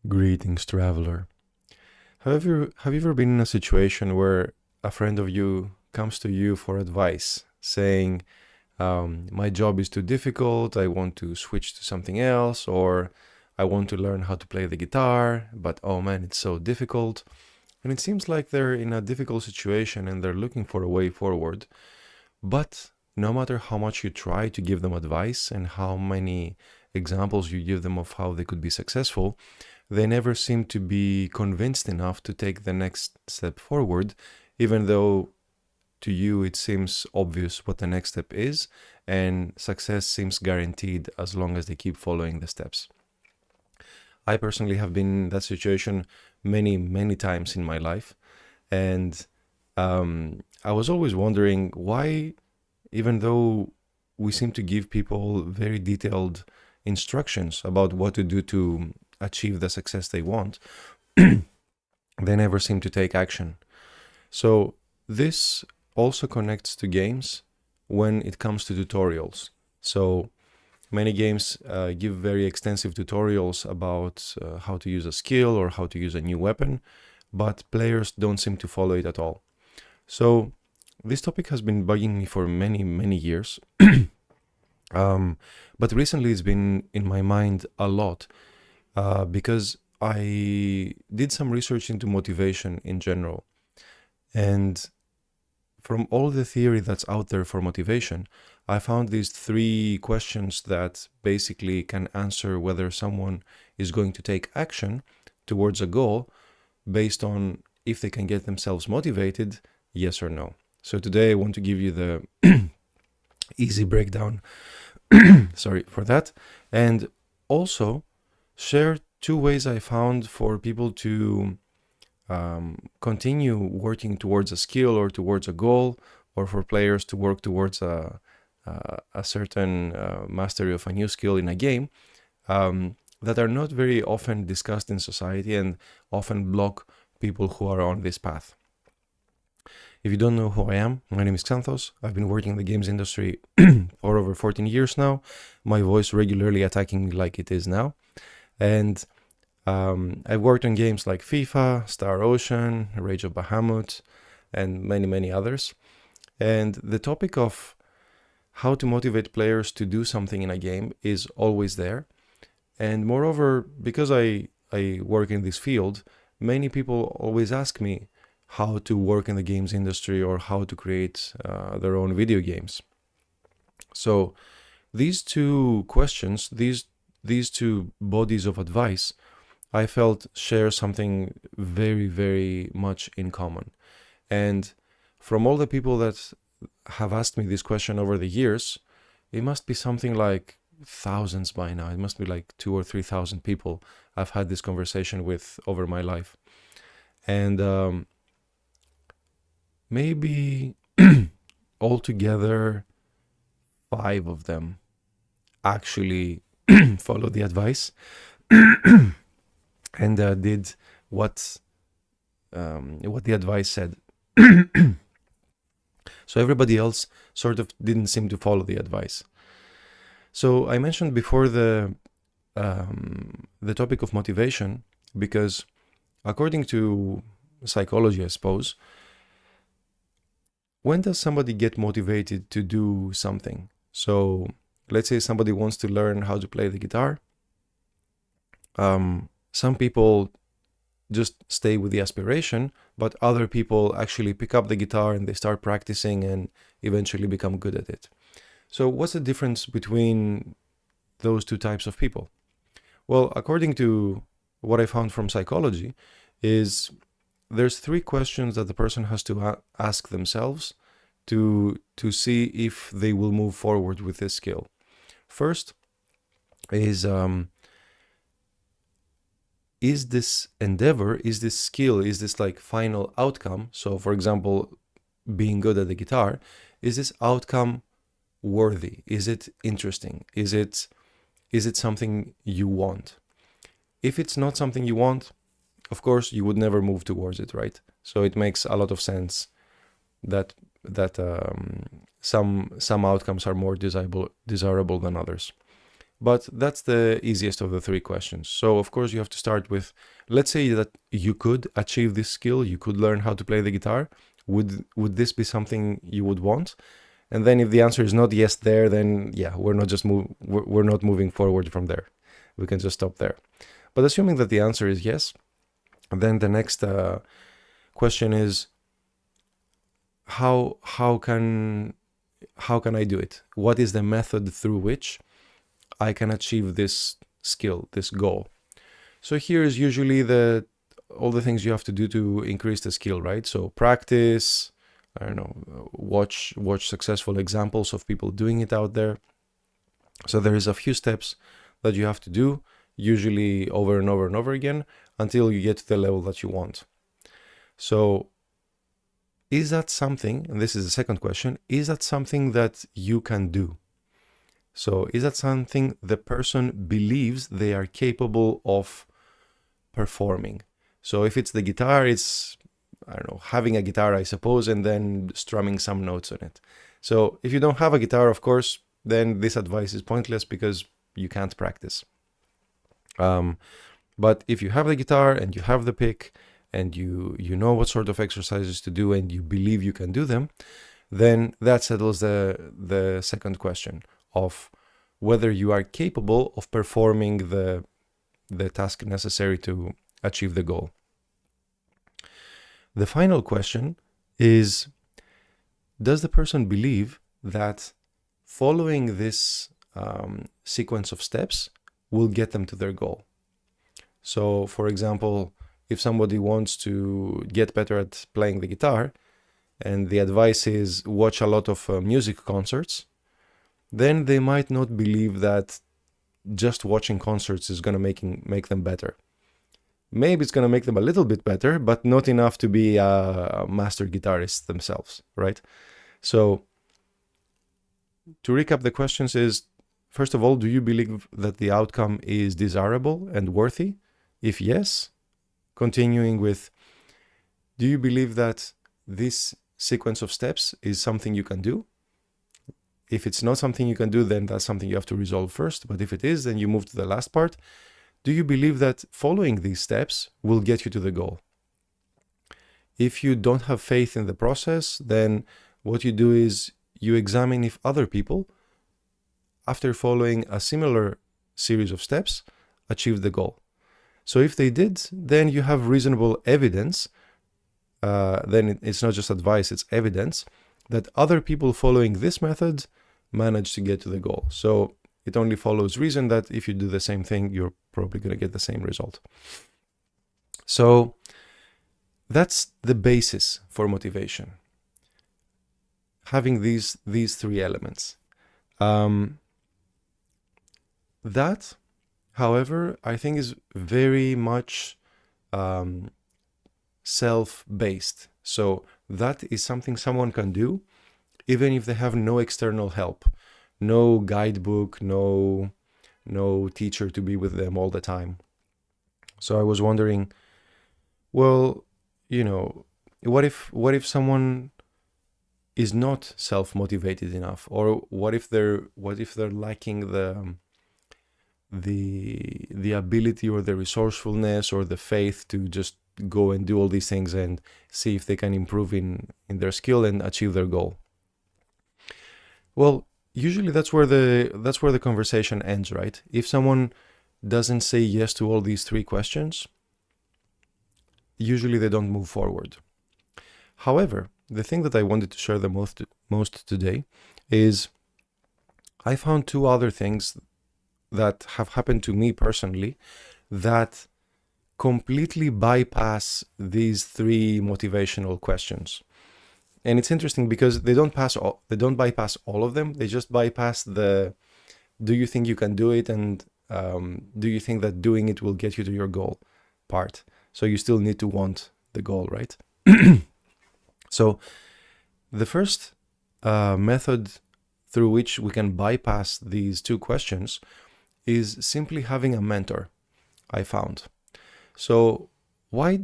Greetings, traveler. Have you ever been in a situation where a friend of you comes to you for advice, saying, my job is too difficult, I want to switch to something else, or I want to learn how to play the guitar, but oh man, it's so difficult. And it seems like they're in a difficult situation and they're looking for a way forward. But no matter how much you try to give them advice and how many examples you give them of how they could be successful, they never seem to be convinced enough to take the next step forward, even though to you it seems obvious what the next step is, and success seems guaranteed as long as they keep following the steps. I personally have been in that situation many, many times in my life, and I was always wondering why, even though we seem to give people very detailed instructions about what to do to achieve the success they want, they never seem to take action. So this also connects to games when it comes to tutorials. So many games give very extensive tutorials about how to use a skill or how to use a new weapon, but players don't seem to follow it at all. So this topic has been bugging me for many, many years. But recently it's been in my mind a lot because I did some research into motivation in general. And from all the theory that's out there for motivation, I found these three questions that basically can answer whether someone is going to take action towards a goal based on if they can get themselves motivated, yes or no. So today I want to give you the easy breakdown, sorry for that, and also share two ways I found for people to continue working towards a skill or towards a goal, or for players to work towards a certain mastery of a new skill in a game, that are not very often discussed in society and often block people who are on this path. If you don't know who I am, my name is Xanthos. I've been working in the games industry for over 14 years now. My voice regularly attacking me like it is now. And I've worked on games like FIFA, Star Ocean, Rage of Bahamut, and many, many others. And the topic of how to motivate players to do something in a game is always there. And moreover, because I work in this field, many people always ask me how to work in the games industry or how to create their own video games. So these two questions, these two bodies of advice, I felt share something very, very much in common. And from all the people that have asked me this question over the years, it must be something like thousands by now. It must be like 2,000 or 3,000 people I've had this conversation with over my life. And maybe altogether 5 of them actually followed the advice and did what the advice said. So everybody else sort of didn't seem to follow the advice. So I mentioned before the topic of motivation because according to psychology, I suppose, when does somebody get motivated to do something? So let's say somebody wants to learn how to play the guitar. Some people just stay with the aspiration, but other people actually pick up the guitar and they start practicing and eventually become good at it. So what's the difference between those two types of people? Well, according to what I found from psychology, is there's 3 questions that the person has to ask themselves to see if they will move forward with this skill. First is this endeavor, is this skill, is this like final outcome? So for example, being good at the guitar, is this outcome worthy? Is it interesting? Is it something you want? If it's not something you want, of course, you would never move towards it, right? So it makes a lot of sense that some outcomes are more desirable than others. But that's the easiest of the three questions. So of course you have to start with, let's say that you could achieve this skill, you could learn how to play the guitar. Would this be something you would want? And then if the answer is not yes there, then yeah, we're not moving forward from there. We can just stop there. But assuming that the answer is yes, then the next question is how can I do it? What is the method through which I can achieve this skill, this goal? So here is usually all the things you have to do to increase the skill, right? So practice, I don't know, watch successful examples of people doing it out there. So there is a few steps that you have to do, usually over and over and over again, until you get to the level that you want. So is that something, and this is the second question, is that something that you can do? So is that something the person believes they are capable of performing? So if it's the guitar, it's, I don't know, having a guitar, I suppose, and then strumming some notes on it. So if you don't have a guitar, of course, then this advice is pointless because you can't practice. But if you have the guitar and you have the pick and you know what sort of exercises to do and you believe you can do them, then that settles the second question of whether you are capable of performing the task necessary to achieve the goal. The final question is, does the person believe that following this sequence of steps will get them to their goal? So, for example, if somebody wants to get better at playing the guitar, and the advice is watch a lot of music concerts, then they might not believe that just watching concerts is going to make them better. Maybe it's going to make them a little bit better, but not enough to be a master guitarist themselves, right? So, to recap the questions is, first of all, do you believe that the outcome is desirable and worthy? If yes, continuing with, do you believe that this sequence of steps is something you can do? If it's not something you can do, then that's something you have to resolve first. But if it is, then you move to the last part. Do you believe that following these steps will get you to the goal? If you don't have faith in the process, then what you do is you examine if other people, after following a similar series of steps, achieved the goal. So if they did, then you have reasonable evidence, then it's not just advice, it's evidence, that other people following this method managed to get to the goal. So it only follows reason that if you do the same thing, you're probably going to get the same result. So that's the basis for motivation. Having these three elements. That, however, I think is very much self-based. So that is something someone can do even if they have no external help, no guidebook, no teacher to be with them all the time. So I was wondering, well, what if someone is not self-motivated enough, or what if they're lacking the ability or the resourcefulness or the faith to just go and do all these things and see if they can improve in their skill and achieve their goal. Well, usually that's where the conversation ends, right? If someone doesn't say yes to all these three questions, usually they don't move forward. However, the thing that I wanted to share the most today is I found two other things that have happened to me personally that completely bypass these three motivational questions. And it's interesting because they don't bypass all of them. They just bypass the, do you think you can do it, and do you think that doing it will get you to your goal part. So you still need to want the goal, right? So the first method through which we can bypass these two questions is simply having a mentor, I found. So why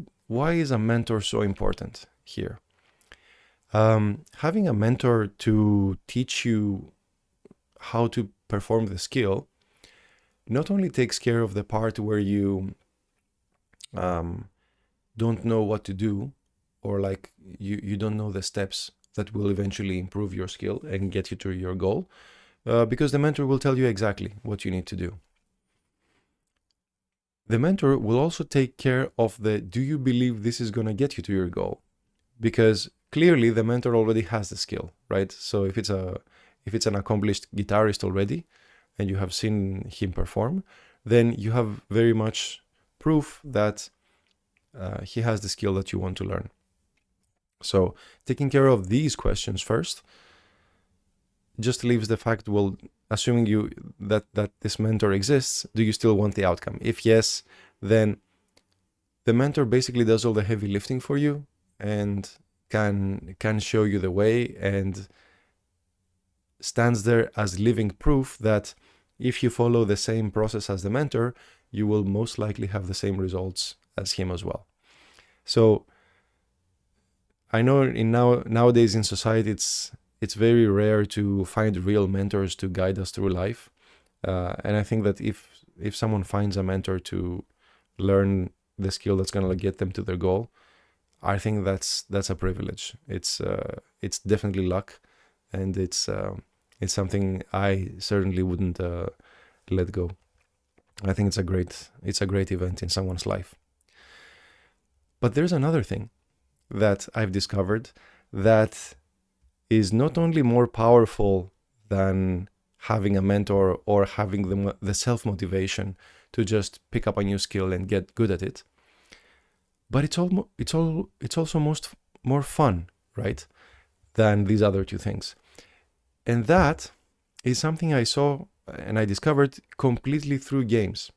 is a mentor so important here? Having a mentor to teach you how to perform the skill not only takes care of the part where you um, don't know what to do, or like you don't know the steps that will eventually improve your skill and get you to your goal, because the mentor will tell you exactly what you need to do. The mentor will also take care of the, do you believe this is going to get you to your goal? Because clearly the mentor already has the skill, right? So if it's an accomplished guitarist already and you have seen him perform, then you have very much proof that he has the skill that you want to learn. So taking care of these questions first just leaves the fact, well, assuming that this mentor exists, do you still want the outcome? If yes, then the mentor basically does all the heavy lifting for you and can show you the way and stands there as living proof that if you follow the same process as the mentor, you will most likely have the same results as him as well. So I know nowadays in society it's very rare to find real mentors to guide us through life, and I think that if someone finds a mentor to learn the skill that's gonna get them to their goal, I think that's a privilege. It's definitely luck, and it's something I certainly wouldn't let go. I think it's a great event in someone's life. But there's another thing that I've discovered that is not only more powerful than having a mentor or having the self-motivation to just pick up a new skill and get good at it, but it's also more fun, right, than these other two things. And that is something I saw and I discovered completely through games.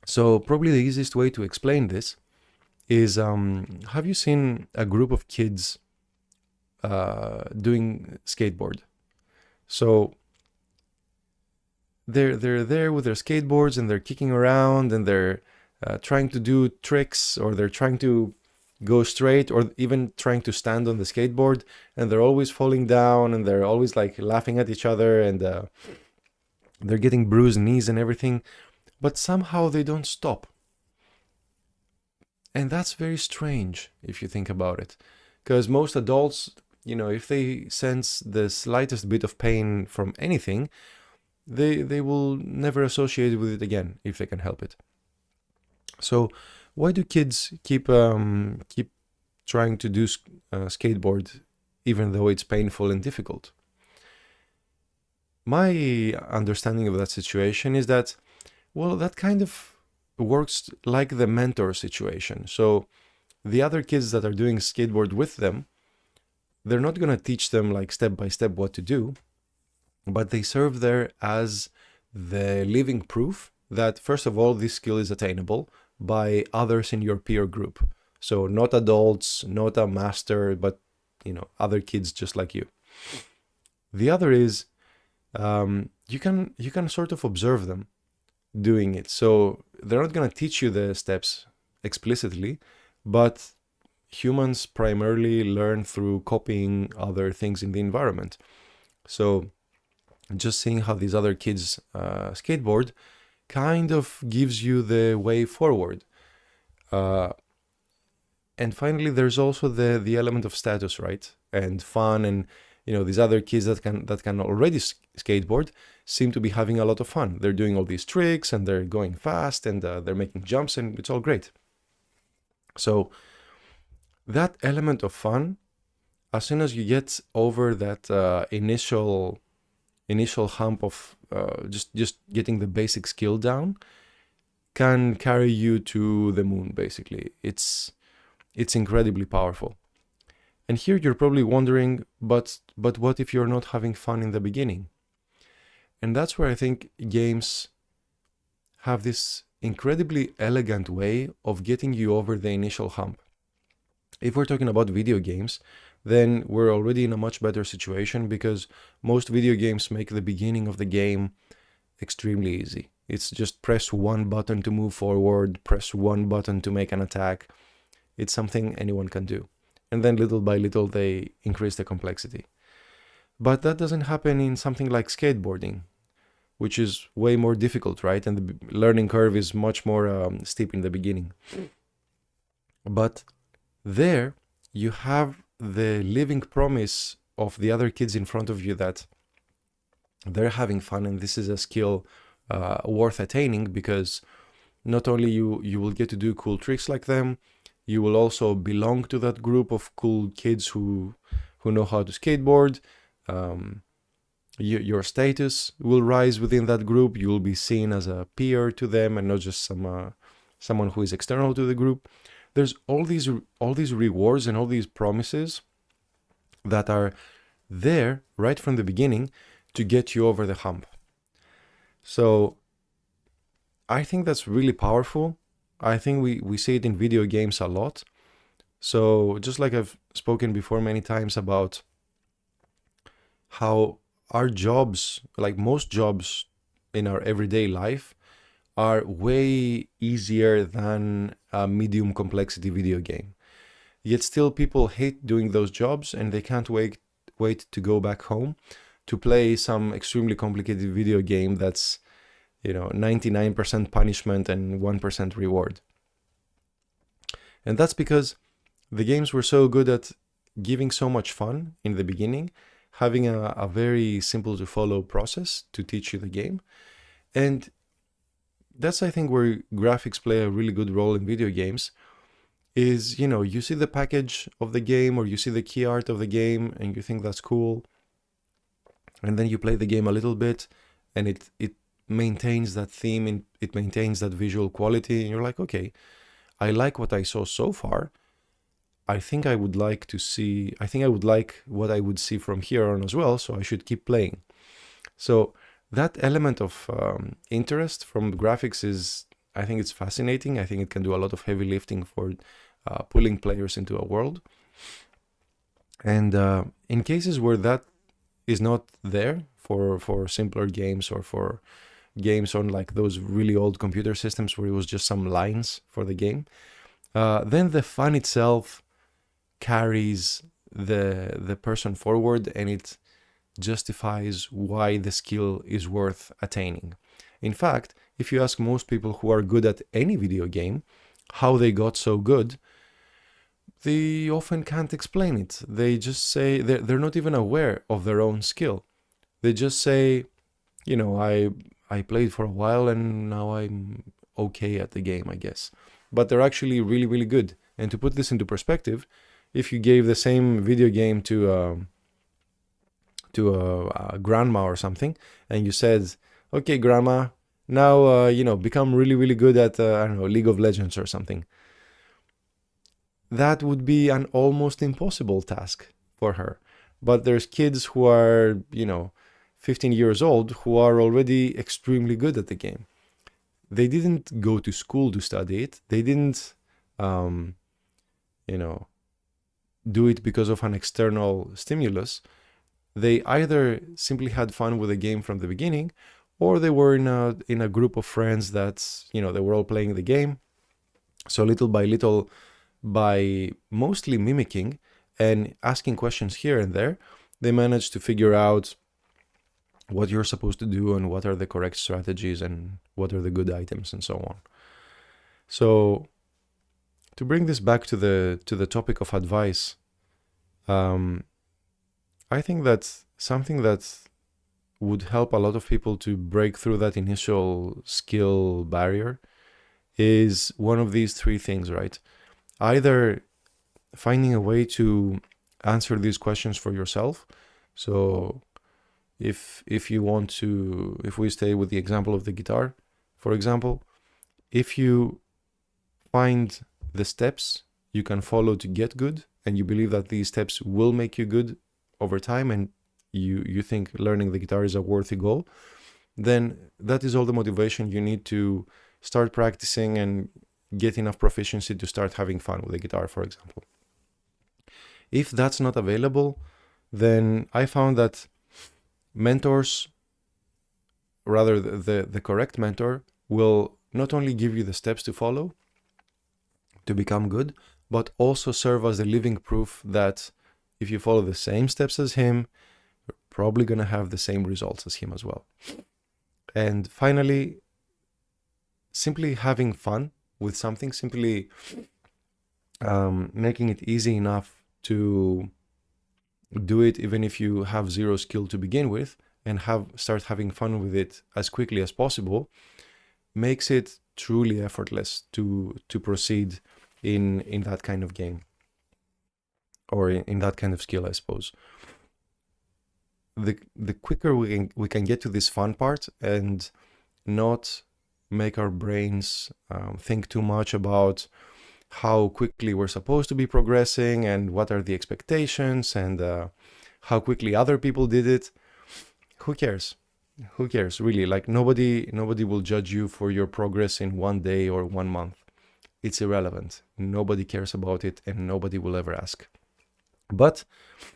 So probably the easiest way to explain this is, have you seen a group of kids doing skateboard? So they're there with their skateboards and they're kicking around and they're trying to do tricks, or they're trying to go straight, or even trying to stand on the skateboard, and they're always falling down and they're always like laughing at each other, and they're getting bruised knees and everything, but somehow they don't stop. And that's very strange if you think about it, because most adults, if they sense the slightest bit of pain from anything, they will never associate with it again if they can help it. So why do kids keep trying to do skateboard even though it's painful and difficult? My understanding of that situation is that, well, that kind of works like the mentor situation. So the other kids that are doing skateboard with them, they're not going to teach them like step by step what to do, but they serve there as the living proof that, first of all, this skill is attainable by others in your peer group. So not adults, not a master, but other kids just like you. The other is, you can sort of observe them doing it. So they're not going to teach you the steps explicitly, but humans primarily learn through copying other things in the environment. So just seeing how these other kids skateboard kind of gives you the way forward. And finally, there's also the element of status, right? And fun, and these other kids that can already skateboard seem to be having a lot of fun. They're doing all these tricks and they're going fast and they're making jumps, and it's all great. So that element of fun, as soon as you get over that initial hump of just getting the basic skill down, can carry you to the moon, basically. It's incredibly powerful. And here you're probably wondering, but what if you're not having fun in the beginning? And that's where I think games have this incredibly elegant way of getting you over the initial hump. If we're talking about video games, then we're already in a much better situation, because most video games make the beginning of the game extremely easy. It's just press one button to move forward, press one button to make an attack. It's something anyone can do. And then little by little, they increase the complexity. But that doesn't happen in something like skateboarding, which is way more difficult, right? And the learning curve is much more steep in the beginning. But there you have the living promise of the other kids in front of you that they're having fun, and this is a skill worth attaining, because not only you will get to do cool tricks like them, you will also belong to that group of cool kids who know how to skateboard. Your status will rise within that group. You will be seen as a peer to them and not just someone who is external to the group. There's all these rewards and all these promises that are there right from the beginning to get you over the hump. So I think that's really powerful. I think we see it in video games a lot. So just like I've spoken before many times about how our jobs, like most jobs in our everyday life, are way easier than a medium complexity video game. Yet still people hate doing those jobs, and they can't wait to go back home to play some extremely complicated video game that's 99% punishment and 1% reward. And that's because the games were so good at giving so much fun in the beginning, having a very simple to follow process to teach you the game. And that's, I think, where graphics play a really good role in video games, is, you see the package of the game, or you see the key art of the game, and you think that's cool. And then you play the game a little bit, and it maintains that theme, and it maintains that visual quality, and you're like, okay, I like what I saw so far. I think I would like what I would see from here on as well, so I should keep playing. So that element of interest from graphics is, I think it's fascinating. I think it can do a lot of heavy lifting for pulling players into a world. And in cases where that is not there for simpler games, or for games on like those really old computer systems where it was just some lines for the game, then the fun itself carries the person forward, and it justifies why the skill is worth attaining. In fact, if you ask most people who are good at any video game how they got so good, they often can't explain it. They just say they're not even aware of their own skill. They just say, I played for a while and now I'm okay at the game, I guess. But they're actually really, really good. And to put this into perspective, if you gave the same video game to a grandma or something, and you said, okay, grandma, now, become really, really good at, League of Legends or something, that would be an almost impossible task for her. But there's kids who are, 15 years old who are already extremely good at the game. They didn't go to school to study it. They didn't, do it because of an external stimulus. They either simply had fun with the game from the beginning, or they were in a group of friends that, they were all playing the game. So little by little, by mostly mimicking and asking questions here and there, they managed to figure out what you're supposed to do and what are the correct strategies and what are the good items and so on. So to bring this back to the topic of advice, I think that something that would help a lot of people to break through that initial skill barrier is one of these three things, right? Either finding a way to answer these questions for yourself. So if we stay with the example of the guitar, for example, if you find the steps you can follow to get good, and you believe that these steps will make you good over time, and you think learning the guitar is a worthy goal, then that is all the motivation you need to start practicing and get enough proficiency to start having fun with the guitar, for example. If that's not available, then I found that mentors, rather the correct mentor, will not only give you the steps to follow to become good, but also serve as the living proof that if you follow the same steps as him, you're probably going to have the same results as him as well. And finally, simply having fun with something, simply making it easy enough to do it even if you have zero skill to begin with, and start having fun with it as quickly as possible, makes it truly effortless to proceed in that kind of game, or in that kind of skill, I suppose. The quicker we can get to this fun part and not make our brains think too much about how quickly we're supposed to be progressing and what are the expectations, and how quickly other people did it. Who cares? Who cares, really? Like, nobody will judge you for your progress in 1 day or 1 month. It's irrelevant. Nobody cares about it, and nobody will ever ask. But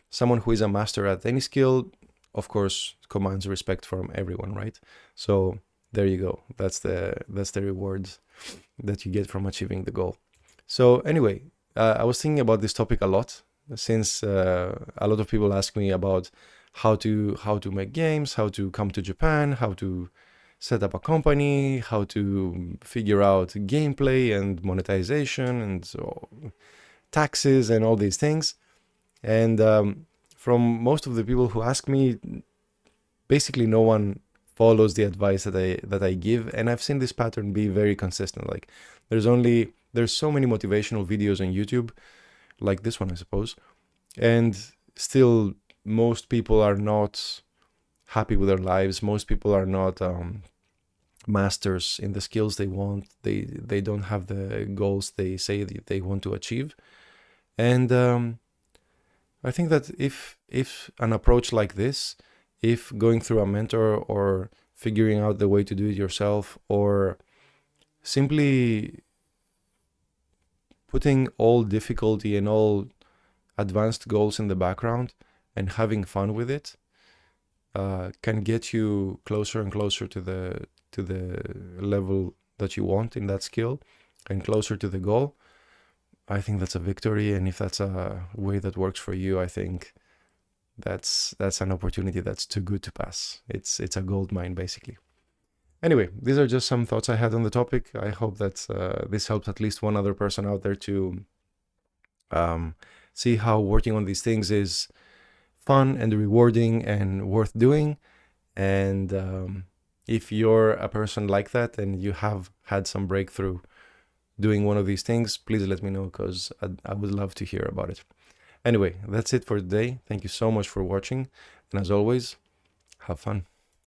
someone who is a master at any skill, of course, commands respect from everyone, right? So there you go. That's the rewards that you get from achieving the goal. So anyway, I was thinking about this topic a lot, since a lot of people ask me about how to make games, how to come to Japan, how to set up a company, how to figure out gameplay and monetization and so taxes and all these things. And from most of the people who ask me, basically no one follows the advice that I give, and I've seen this pattern be very consistent. Like, there's so many motivational videos on YouTube, like this one, I suppose, and still most people are not happy with their lives. Most people are not masters in the skills they want. They don't have the goals they say that they want to achieve. And I think that if an approach like this, if going through a mentor, or figuring out the way to do it yourself, or simply putting all difficulty and all advanced goals in the background and having fun with it, can get you closer and closer to the level that you want in that skill, and closer to the goal, I think that's a victory. And if that's a way that works for you, I think that's an opportunity that's too good to pass. It's a gold mine, basically. Anyway, these are just some thoughts I had on the topic. I hope that this helps at least one other person out there to see how working on these things is fun and rewarding and worth doing. And if you're a person like that and you have had some breakthrough doing one of these things, please let me know, because I would love to hear about it. Anyway, that's it for today. Thank you so much for watching. And as always, have fun.